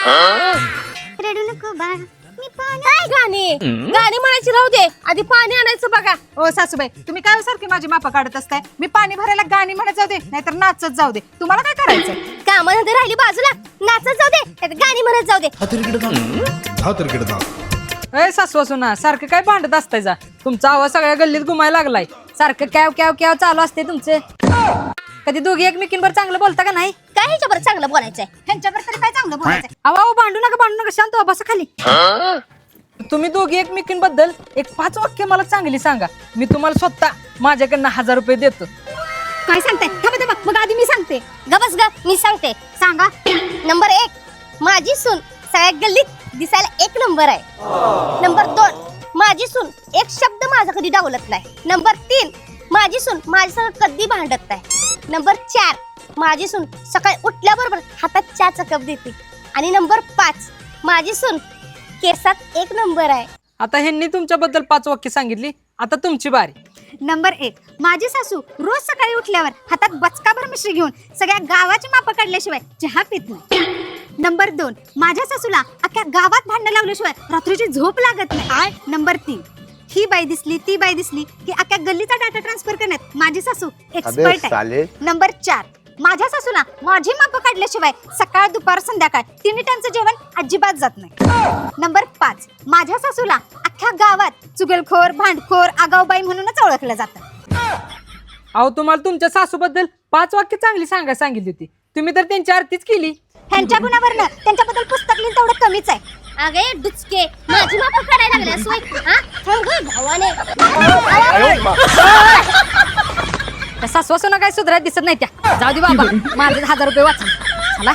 रडू नको बाळ मी पाणी काय गाणी गाणी म्हणायची राहू दे, आधी पाणी आणायचं बघा. ओ सासूबाई, तुम्ही काय सारखी माझी मापा काढत असताय? मी पाणी भरायला गाणी म्हणत जाऊ दे, नाहीतर नाचत जाऊ दे. तुम्हाला काय करायचंय? कामानंतर राहिली बाजूला, नाचत जाऊ दे नाहीतर गाणी म्हणत जाऊ दे. ए सासू सुना, सारखं काय भांडत असताय जा? तुमचा आवाज सगळ्या गल्लीत घुमायला लागलाय. सारखं कॅव कॅव कॅव चालू असते तुमचे. कधी दोघी एकमेकींवर चांगलं बोलता का नाही? काय ह्याच्यावर चांगलं बोलायचंय? ह्यांच्यावर तरी काय चांगलं बोलायचंय? अहो भांडू नका शांत व्हा, बसा खाली. तुम्ही दोघी एकमेकींबद्दल एक 5 वाक्य मला चांगली सांगा. मी तुम्हाला स्वतः माझ्याकडनं 1000 रुपये देतो. काय सांगताय? थांबा मग आधी मी सांगते. गबस ग, मी सांगते. सांगा. नंबर 1, माझी सून सगळ्या गल्लीत दिसायला 1 नंबर आहे. नंबर 2, माझी सून एक शब्द माझा कधी डावलत नाही. नंबर 3, माझी सून माझ्यासंग कधी भांडत नाही. नंबर 4, माझी सून सकाळी उठल्याबरोबर हातात चहाचा कप देते. आणि नंबर 5, माझी सून केसात 1 नंबर आहे. आता ह्यांनी तुमच्याबद्दल 5 वाक्य सांगितली. आता तुमची बारी. नंबर 1, माझी सासू रोज सकाळी उठल्यावर हातात बचकाभर मिश्री घेऊन सगळ्या गावाची मापं काढल्याशिवाय चहा पित नाही. नंबर 2, माझ्या सासूला अख्ख्या गावात भांडण लावल्याशिवाय रात्रीची झोप लागत नाही. नंबर 3, ही बाई दिसली ती बाई दिसली की अख्ख्या गल्लीचा डाटा ट्रान्सफर करण्यात माझी सासू एक्सपर्ट आहे. नंबर 4, माझ्या सासूला माझी मापं काढल्याशिवाय सकाळ दुपार संध्याकाळ 3 टाइमचं जेवण अजिबात जात नाही. नंबर 5, माझ्या सासूला अख्ख्या गावात चुगलखोर भांडखोर आगाऊबाई म्हणूनच ओळखलं जातं. अहो तुम्हाला तुमच्या सासूबद्दल 5 वाक्य चांगली सांगितली होती. तुम्ही तर त्यांची आरतीच केली. ह्यांच्या गुणावरनं त्यांच्याबद्दल पुस्तक लिहिलं तेवढं कमीच आहे. अगे डुचके, माझी माप काढायला लागल्या सोय. हा थांब गं, भावाने. त्या सासू काय सुधारायला दिसत नाही त्या. जाऊ दे बाबा, माझे 1000 रुपये वाचा. चला.